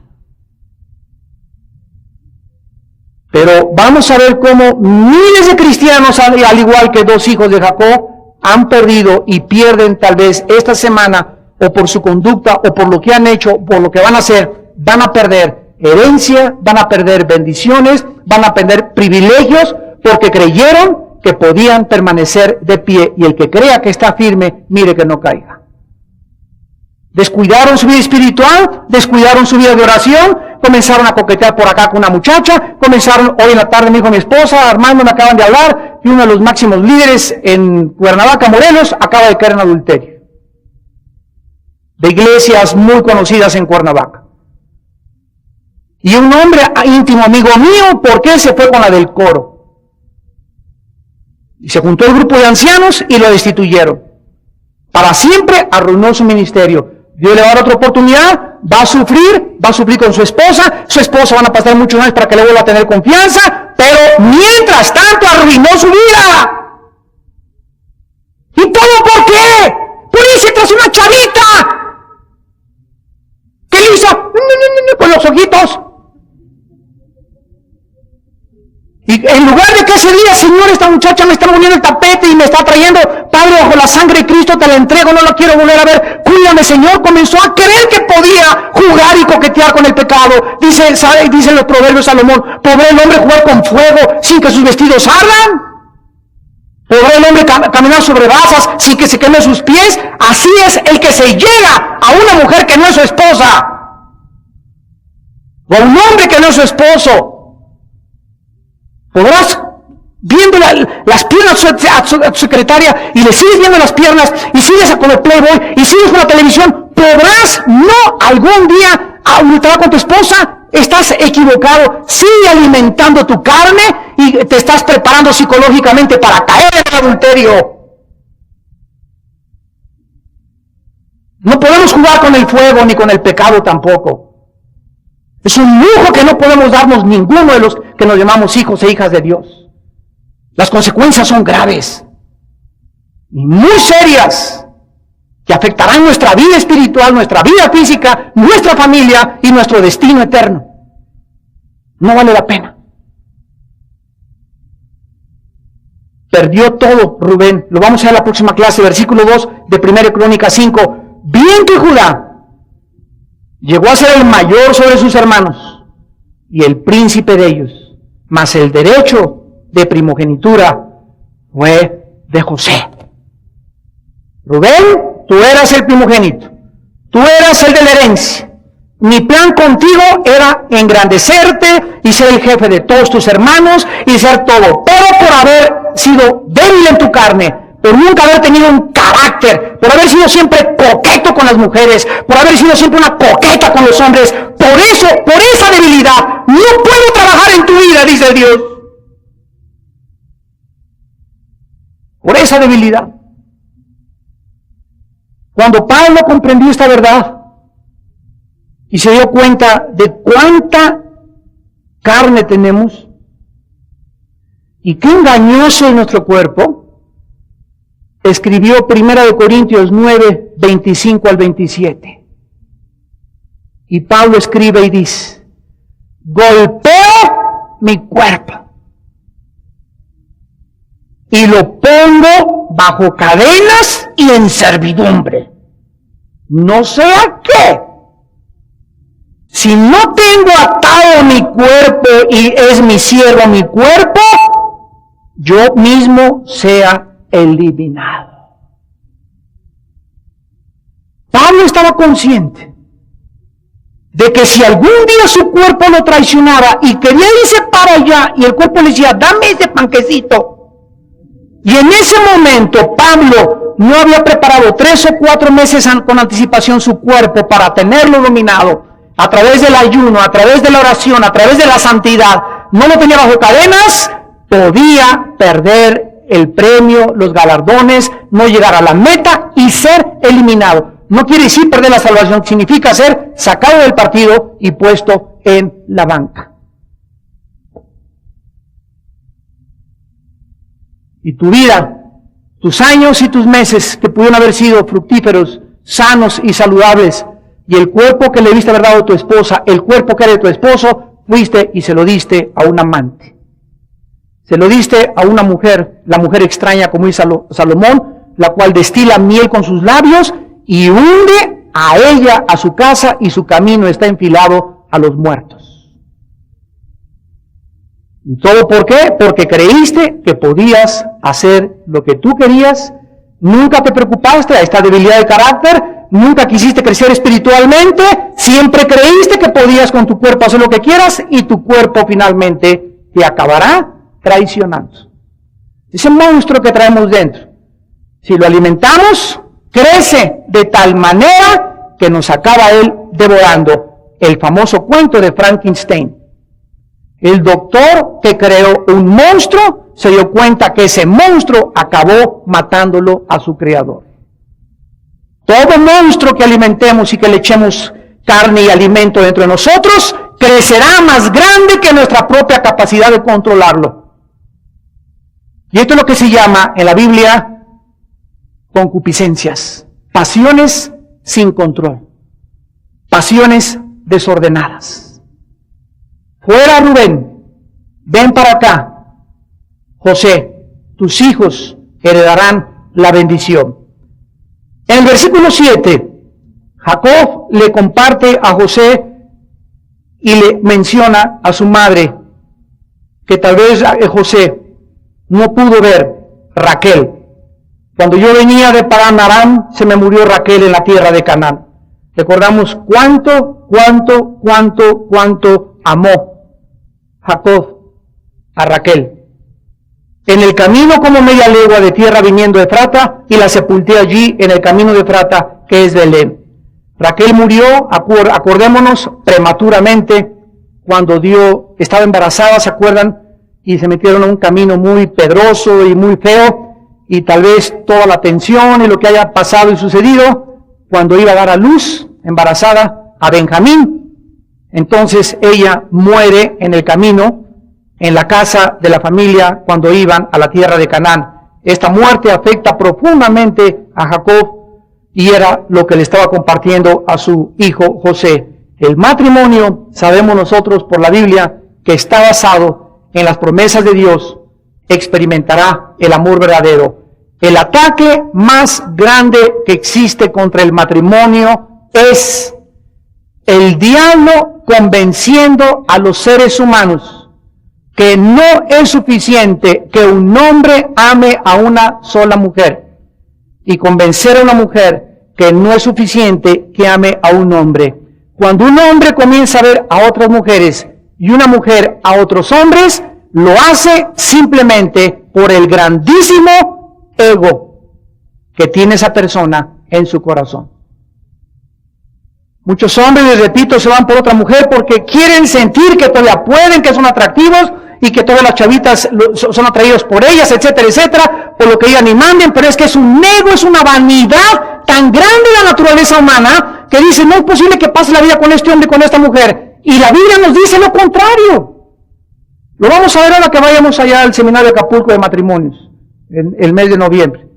[SPEAKER 1] Pero vamos a ver cómo miles de cristianos, al igual que dos hijos de Jacob, han perdido y pierden tal vez esta semana, o por su conducta, o por lo que han hecho, por lo que van a hacer, van a perder herencia, van a perder bendiciones, van a perder privilegios, porque creyeron que podían permanecer de pie, y el que crea que está firme, mire que no caiga. Descuidaron su vida espiritual, descuidaron su vida de oración, comenzaron a coquetear por acá con una muchacha, comenzaron, hoy en la tarde me dijo mi esposa, Armando, me acaban de hablar, y uno de los máximos líderes en Cuernavaca, Morelos, acaba de caer en adulterio. De iglesias muy conocidas en Cuernavaca. Y un hombre íntimo amigo mío, ¿por qué se fue con la del coro? Y se juntó el grupo de ancianos y lo destituyeron. Para siempre arruinó su ministerio. Dios le va a dar otra oportunidad, va a sufrir con su esposa van a pasar muchos años para que le vuelva a tener confianza, pero mientras tanto arruinó su vida. ¿Y todo por qué? Por irse tras una chavita. ¿Qué le hizo? Con los ojitos. Y en lugar de que ese día, Señor, esta muchacha me está moviendo el tapete y me está trayendo, Padre, bajo la sangre de Cristo te la entrego, no la quiero volver a ver, cuídame, Señor, comenzó a creer que podía jugar y coquetear con el pecado. Dicen los proverbios Salomón, ¿podrá el hombre jugar con fuego sin que sus vestidos ardan? ¿Podrá el hombre caminar sobre brasas sin que se quemen sus pies? Así es el que se llega a una mujer que no es su esposa, o a un hombre que no es su esposo. Podrás viendo las piernas a tu secretaria y le sigues viendo las piernas y sigues con el Playboy y sigues con la televisión. Podrás no algún día adulterar con tu esposa. Estás equivocado. Sigue alimentando tu carne y te estás preparando psicológicamente para caer en el adulterio. No podemos jugar con el fuego ni con el pecado tampoco. Es un lujo que no podemos darnos ninguno de los que nos llamamos hijos e hijas de Dios. Las consecuencias son graves y muy serias que afectarán nuestra vida espiritual, nuestra vida física, nuestra familia y nuestro destino eterno. No vale la pena. Perdió todo Rubén. Lo vamos a ver en la próxima clase, versículo 2 de 1 Crónicas 5. Bien que Judá llegó a ser el mayor sobre sus hermanos y el príncipe de ellos, mas el derecho de primogenitura fue de José. Rubén, tú eras el primogénito, tú eras el de la herencia. Mi plan contigo era engrandecerte y ser el jefe de todos tus hermanos y ser todo, pero por haber sido débil en tu carne, por nunca haber tenido un carácter, por haber sido siempre coqueto con las mujeres, por haber sido siempre una coqueta con los hombres, por esa debilidad, no puedo trabajar en tu vida, dice Dios. Por esa debilidad. Cuando Pablo comprendió esta verdad y se dio cuenta de cuánta carne tenemos y qué engañoso es nuestro cuerpo, escribió 1 Corintios 9, 25 al 27. Y Pablo escribe y dice, golpeo mi cuerpo y lo pongo bajo cadenas y en servidumbre. No sé a qué. Si no tengo atado mi cuerpo y es mi siervo mi cuerpo, yo mismo sea eliminado. Pablo estaba consciente de que si algún día su cuerpo lo traicionara y quería irse para allá y el cuerpo le decía, dame ese panquecito, y en ese momento Pablo no había preparado 3 o 4 meses con anticipación su cuerpo para tenerlo dominado a través del ayuno, a través de la oración, a través de la santidad, no lo tenía bajo cadenas, podía perder el premio, los galardones, no llegar a la meta y ser eliminado. No quiere decir perder la salvación, significa ser sacado del partido y puesto en la banca. Y tu vida, tus años y tus meses que pudieron haber sido fructíferos, sanos y saludables, y el cuerpo que le diste haber dado a tu esposa, el cuerpo que era de tu esposo, fuiste y se lo diste a un amante. Se lo diste a una mujer, la mujer extraña como dice Salomón, la cual destila miel con sus labios y hunde a ella, a su casa, y su camino está enfilado a los muertos. ¿Y todo por qué? Porque creíste que podías hacer lo que tú querías, nunca te preocupaste a esta debilidad de carácter, nunca quisiste crecer espiritualmente, siempre creíste que podías con tu cuerpo hacer lo que quieras y tu cuerpo finalmente te acabará traicionando. Ese monstruo que traemos dentro, si lo alimentamos, crece de tal manera que nos acaba él devorando. El famoso cuento de Frankenstein. El doctor que creó un monstruo se dio cuenta que ese monstruo acabó matándolo a su creador. Todo monstruo que alimentemos y que le echemos carne y alimento dentro de nosotros, crecerá más grande que nuestra propia capacidad de controlarlo. Y esto es lo que se llama en la Biblia concupiscencias, pasiones sin control, pasiones desordenadas. Fuera, Rubén, ven para acá. José, tus hijos heredarán la bendición. En el versículo 7, Jacob le comparte a José y le menciona a su madre que tal vez José no pudo ver Raquel. Cuando yo venía de Padán Aram, se me murió Raquel en la tierra de Canaán. Recordamos cuánto amó Jacob a Raquel. En el camino como media legua de tierra viniendo de Efrata, y la sepulté allí en el camino de Efrata, que es Belén. Raquel murió, acordémonos, prematuramente, cuando estaba embarazada, ¿se acuerdan? Y se metieron a un camino muy pedroso y muy feo, y tal vez toda la tensión y lo que haya pasado y sucedido, cuando iba a dar a luz, embarazada, a Benjamín. Entonces ella muere en el camino, en la casa de la familia, cuando iban a la tierra de Canaán. Esta muerte afecta profundamente a Jacob y era lo que le estaba compartiendo a su hijo José. El matrimonio, sabemos nosotros por la Biblia, que está basado en las promesas de Dios, experimentará el amor verdadero. El ataque más grande que existe contra el matrimonio es el diablo convenciendo a los seres humanos que no es suficiente que un hombre ame a una sola mujer, y convencer a una mujer que no es suficiente que ame a un hombre. Cuando un hombre comienza a ver a otras mujeres y una mujer a otros hombres, lo hace simplemente por el grandísimo ego que tiene esa persona en su corazón. Muchos hombres, les repito, se van por otra mujer porque quieren sentir que todavía pueden, que son atractivos y que todas las chavitas son atraídos por ellas, etcétera, etcétera, por lo que ellas ni manden, pero es que es un ego, es una vanidad tan grande de la naturaleza humana que dice, no es posible que pase la vida con este hombre y con esta mujer. Y la Biblia nos dice lo contrario. Lo vamos a ver ahora que vayamos allá al seminario de Acapulco de matrimonios, en el mes de noviembre.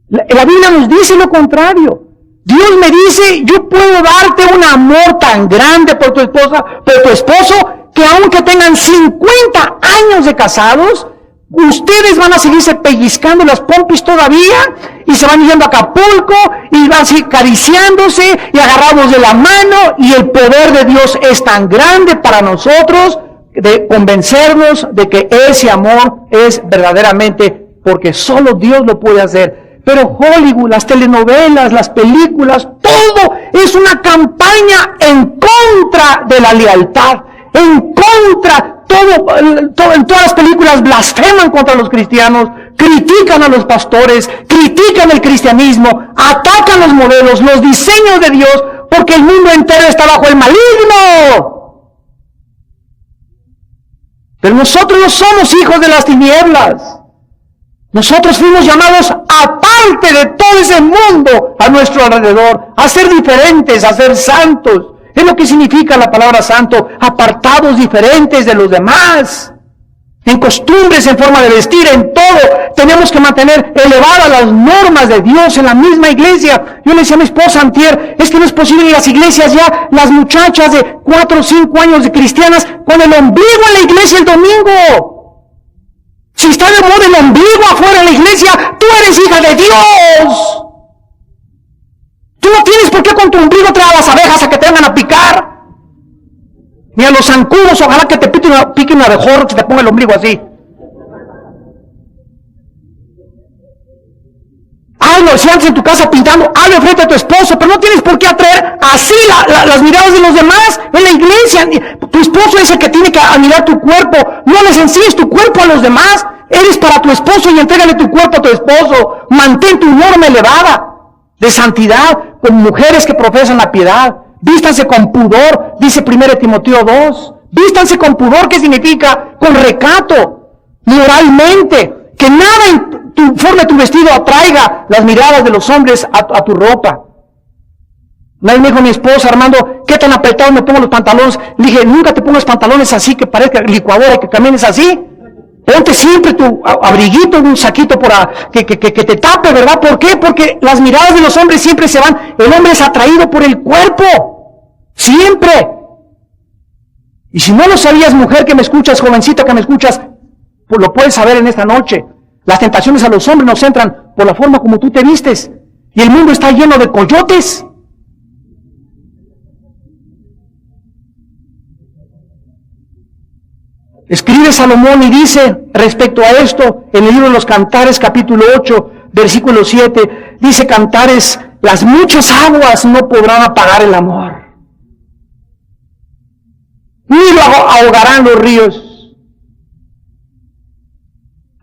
[SPEAKER 1] La Biblia nos dice lo contrario. Dios me dice, yo puedo darte un amor tan grande por tu esposa, por tu esposo, que aunque tengan 50 años de casados, ustedes van a seguirse pellizcando las pompis todavía, y se van yendo a Acapulco, y van así acariciándose, y agarrados de la mano, y el poder de Dios es tan grande para nosotros, de convencernos de que ese amor es verdaderamente, porque solo Dios lo puede hacer. Pero Hollywood, las telenovelas, las películas, todo es una campaña en contra de la lealtad, en contra, en todas las películas blasfeman contra los cristianos, critican a los pastores, critican el cristianismo, atacan los modelos, los diseños de Dios, porque el mundo entero está bajo el maligno. Pero nosotros no somos hijos de las tinieblas. Nosotros fuimos llamados aparte de todo ese mundo a nuestro alrededor, a ser diferentes, a ser santos. Es lo que significa la palabra santo, apartados, diferentes de los demás. En costumbres, en forma de vestir, en todo. Tenemos que mantener elevadas las normas de Dios en la misma iglesia. Yo le decía a mi esposa antier, es que no es posible en las iglesias ya, las muchachas de 4 o 5 años de cristianas, con el ombligo en la iglesia el domingo. Si está de moda el ombligo afuera de la iglesia, tú eres hija de Dios. Tú no tienes por qué con tu ombligo traer a las abejas a que te vengan a picar. Ni a los zancudos, ojalá que te pique un abejorro que te ponga el ombligo así. Ay, no, andas en tu casa pintando, hazlo frente a tu esposo, pero no tienes por qué atraer así las miradas de los demás en la iglesia. Tu esposo es el que tiene que admirar tu cuerpo. No les enseñes tu cuerpo a los demás. Eres para tu esposo y entrégale tu cuerpo a tu esposo. Mantén tu norma elevada de santidad con mujeres que profesan la piedad. Vístanse con pudor, dice 1 Timoteo 2. Vístanse con pudor, ¿qué significa? Con recato, moralmente. Que nada forme tu vestido atraiga las miradas de los hombres a tu ropa. Una vez me dijo mi esposa, Armando, ¿qué tan apretado me pongo los pantalones? Le dije, nunca te pongas pantalones así que parezca licuadora, que camines así. Ponte siempre tu abriguito, un saquito que te tape, ¿verdad? ¿Por qué? Porque las miradas de los hombres siempre se van. El hombre es atraído por el cuerpo. Siempre. Y si no lo sabías, mujer que me escuchas, jovencita que me escuchas, pues lo puedes saber en esta noche. Las tentaciones a los hombres nos entran por la forma como tú te vistes. Y el mundo está lleno de coyotes. Escribe Salomón y dice respecto a esto, en el libro de los Cantares, capítulo 8, versículo 7, dice Cantares, las muchas aguas no podrán apagar el amor, ni lo ahogarán los ríos.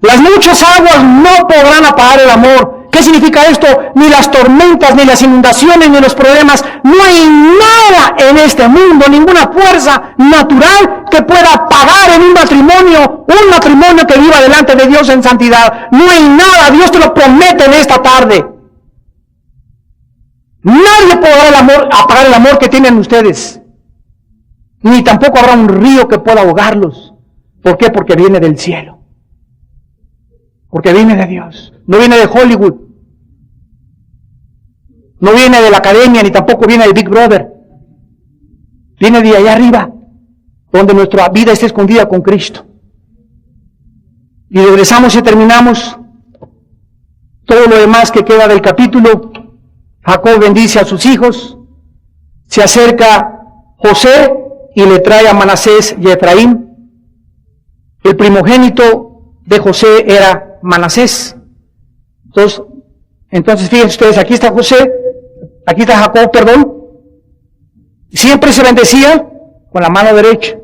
[SPEAKER 1] Las muchas aguas no podrán apagar el amor. ¿Qué significa esto? Ni las tormentas, ni las inundaciones, ni los problemas. No hay nada en este mundo, ninguna fuerza natural que pueda apagar en un matrimonio que viva delante de Dios en santidad. No hay nada, Dios te lo promete en esta tarde. Nadie podrá apagar el amor que tienen ustedes. Ni tampoco habrá un río que pueda ahogarlos. ¿Por qué? Porque viene del cielo. Porque viene de Dios. No viene de Hollywood. No viene de la academia, ni tampoco viene del Big Brother. Viene de allá arriba, donde nuestra vida está escondida con Cristo. Y regresamos y terminamos todo lo demás que queda del capítulo. Jacob bendice a sus hijos. Se acerca José y le trae a Manasés y a Efraín. El primogénito de José era Manasés. Entonces fíjense ustedes, aquí está Jacob, siempre se bendecía con la mano derecha,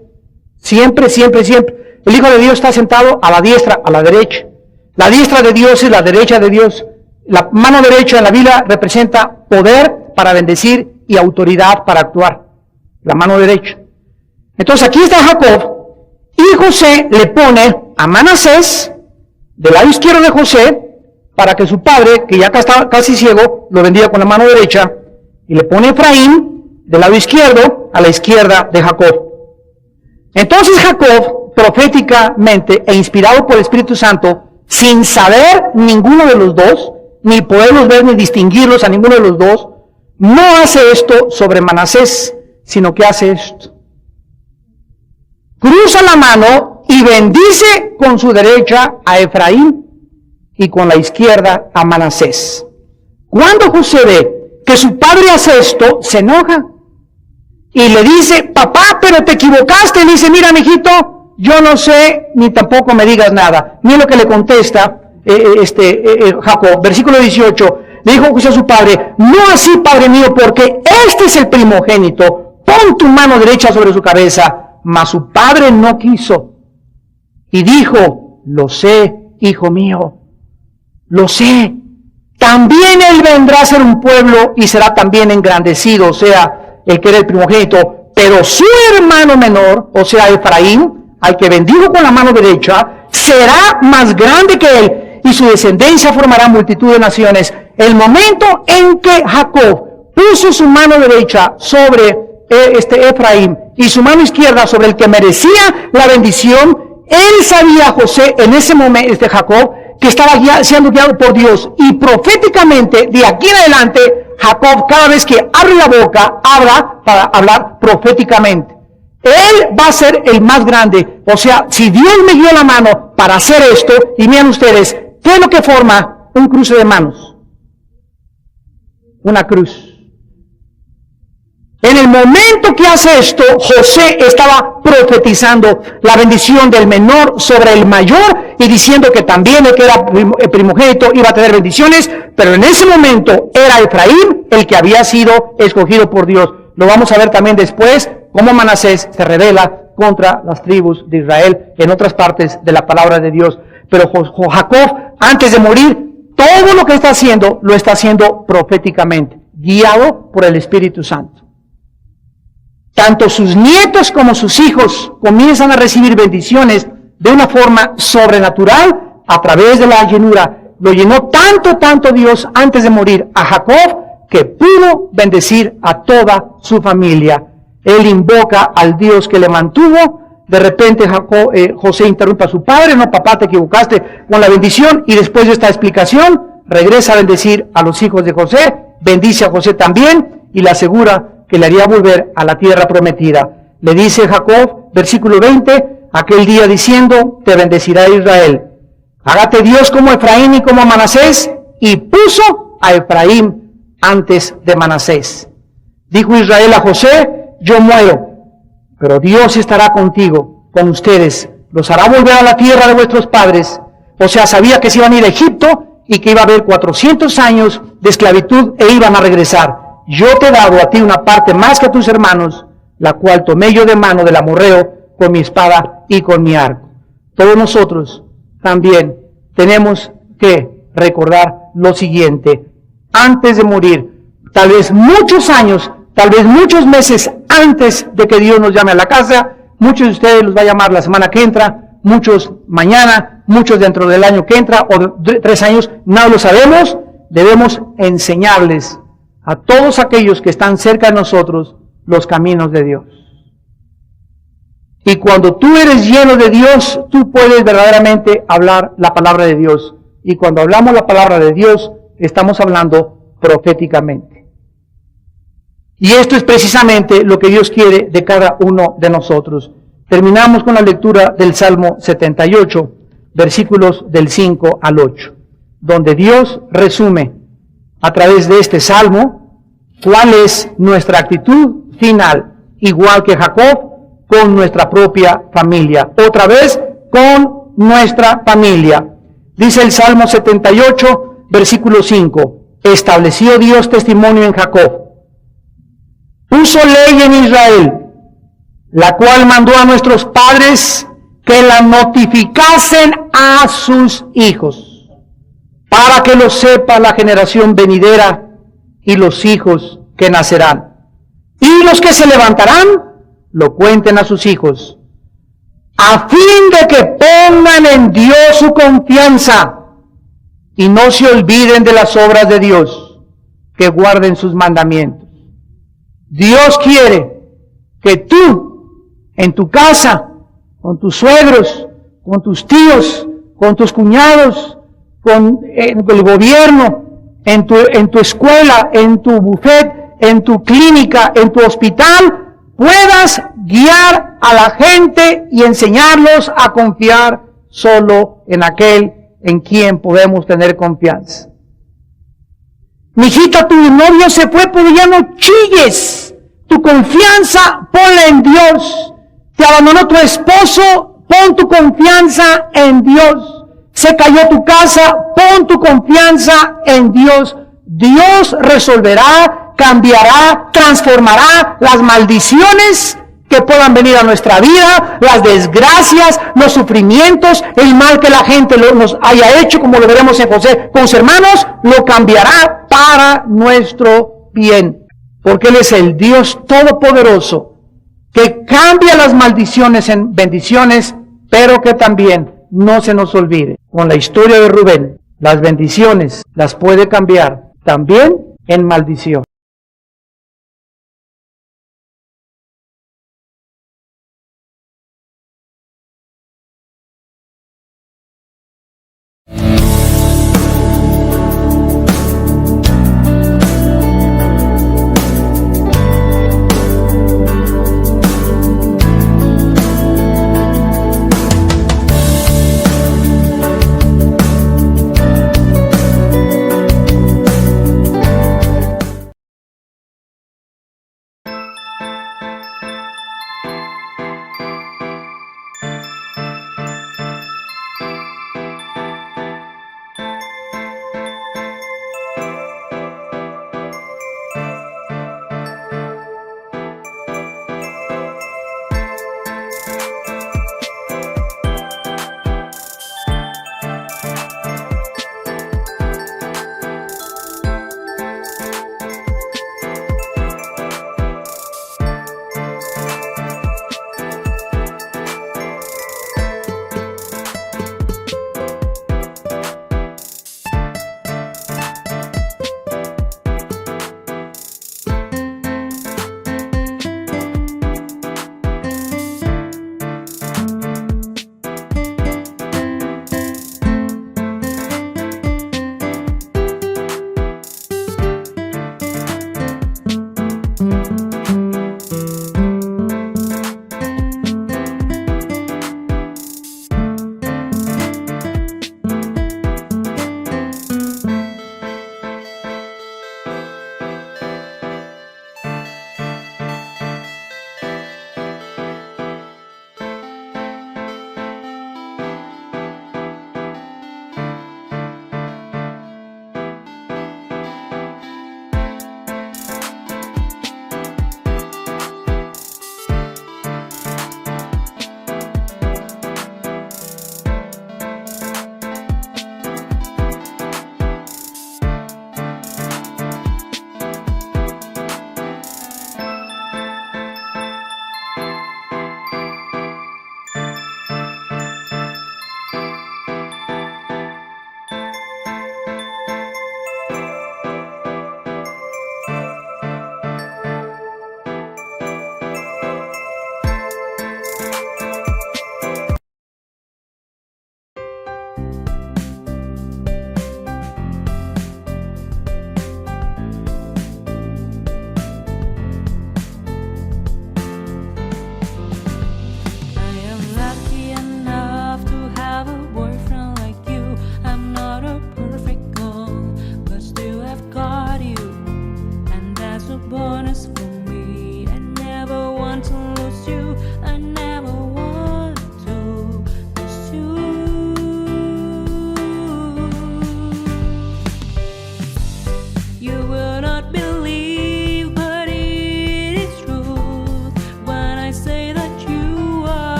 [SPEAKER 1] siempre. El Hijo de Dios está sentado a la diestra, a la derecha. La diestra de Dios es la derecha de Dios. La mano derecha en la Biblia representa poder para bendecir y autoridad para actuar. La mano derecha. Entonces aquí está Jacob, y José le pone a Manasés del lado izquierdo de José, para que su padre, que ya estaba casi ciego, lo bendiga con la mano derecha, y le pone Efraín del lado izquierdo a la izquierda de Jacob. Entonces Jacob, proféticamente e inspirado por el Espíritu Santo, sin saber ninguno de los dos, ni poderlos ver ni distinguirlos a ninguno de los dos, no hace esto sobre Manasés, sino que hace esto. Cruza la mano y bendice con su derecha a Efraín y con la izquierda a Manasés. Cuando José ve que su padre hace esto, se enoja y le dice, papá, pero te equivocaste. Le dice, mira, mijito, yo no sé, ni tampoco me digas nada. Mira lo que le contesta Jacob, versículo 18. Le dijo José a su padre, no así, padre mío, porque este es el primogénito. Pon tu mano derecha sobre su cabeza. Mas su padre no quiso. Y dijo, lo sé, hijo mío, lo sé. También él vendrá a ser un pueblo y será también engrandecido, o sea, el que era el primogénito. Pero su hermano menor, o sea, Efraín, al que bendijo con la mano derecha, será más grande que él, y su descendencia formará multitud de naciones. El momento en que Jacob puso su mano derecha sobre Efraín y su mano izquierda sobre el que merecía la bendición, él sabía, José, en ese momento, Jacob, que estaba siendo guiado por Dios, y proféticamente, de aquí en adelante, Jacob, cada vez que abre la boca, habla para hablar proféticamente. Él va a ser el más grande. O sea, si Dios me dio la mano para hacer esto, y miren ustedes, ¿qué es lo que forma un cruce de manos? Una cruz. En el momento que hace esto, José estaba profetizando la bendición del menor sobre el mayor y diciendo que también el que era primogénito iba a tener bendiciones, pero en ese momento era Efraín el que había sido escogido por Dios. Lo vamos a ver también después, cómo Manasés se rebela contra las tribus de Israel en otras partes de la palabra de Dios. Pero Jacob, antes de morir, todo lo que está haciendo, lo está haciendo proféticamente, guiado por el Espíritu Santo. Tanto sus nietos como sus hijos comienzan a recibir bendiciones de una forma sobrenatural a través de la llenura. Lo llenó tanto Dios antes de morir a Jacob que pudo bendecir a toda su familia. Él invoca al Dios que le mantuvo. De repente José interrumpe a su padre: no, papá, te equivocaste con la bendición. Y después de esta explicación, regresa a bendecir a los hijos de José, bendice a José también y le asegura que le haría volver a la tierra prometida. Le dice Jacob, versículo 20, aquel día diciendo: te bendecirá Israel. Hágate Dios como Efraín y como Manasés. Y puso a Efraín antes de Manasés. Dijo Israel a José: yo muero, pero Dios estará contigo, con ustedes, los hará volver a la tierra de vuestros padres. O sea, sabía que se iban a ir a Egipto y que iba a haber 400 años de esclavitud e iban a regresar. Yo te he dado a ti una parte más que a tus hermanos, la cual tomé yo de mano del amorreo con mi espada y con mi arco. Todos nosotros también tenemos que recordar lo siguiente: antes de morir, tal vez muchos años, tal vez muchos meses antes de que Dios nos llame a la casa, muchos de ustedes los va a llamar la semana que entra, muchos mañana, muchos dentro del año que entra o de 3 años, no lo sabemos. Debemos enseñarles a todos aquellos que están cerca de nosotros los caminos de Dios. Y cuando tú eres lleno de Dios, tú puedes verdaderamente hablar la palabra de Dios. Y cuando hablamos la palabra de Dios, estamos hablando proféticamente. Y esto es precisamente lo que Dios quiere de cada uno de nosotros. Terminamos con la lectura del Salmo 78, versículos del 5 al 8, donde Dios resume a través de este salmo cuál es nuestra actitud final, igual que Jacob, con nuestra propia familia. Otra vez, con nuestra familia. Dice el Salmo 78, versículo 5, estableció Dios testimonio en Jacob, puso ley en Israel, la cual mandó a nuestros padres que la notificasen a sus hijos, para que lo sepa la generación venidera y los hijos que nacerán. Y los que se levantarán, lo cuenten a sus hijos, a fin de que pongan en Dios su confianza y no se olviden de las obras de Dios, que guarden sus mandamientos. Dios quiere que tú, en tu casa, con tus suegros, con tus tíos, con tus cuñados, con el gobierno, en tu escuela, en tu buffet, en tu clínica, en tu hospital, puedas guiar a la gente y enseñarlos a confiar solo en aquel en quien podemos tener confianza. Mijita, tu novio se fue, pero ya no chilles. Tu confianza ponla en Dios. Te abandonó tu esposo, pon tu confianza en Dios. Se cayó tu casa, pon tu confianza en Dios. Dios resolverá, cambiará, transformará las maldiciones que puedan venir a nuestra vida, las desgracias, los sufrimientos, el mal que la gente nos haya hecho, como lo veremos en José con sus hermanos, lo cambiará para nuestro bien. Porque Él es el Dios Todopoderoso, que cambia las maldiciones en bendiciones, pero que también no se nos olvide. Con la historia de Rubén, las bendiciones las puede cambiar también en maldición.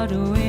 [SPEAKER 2] far away.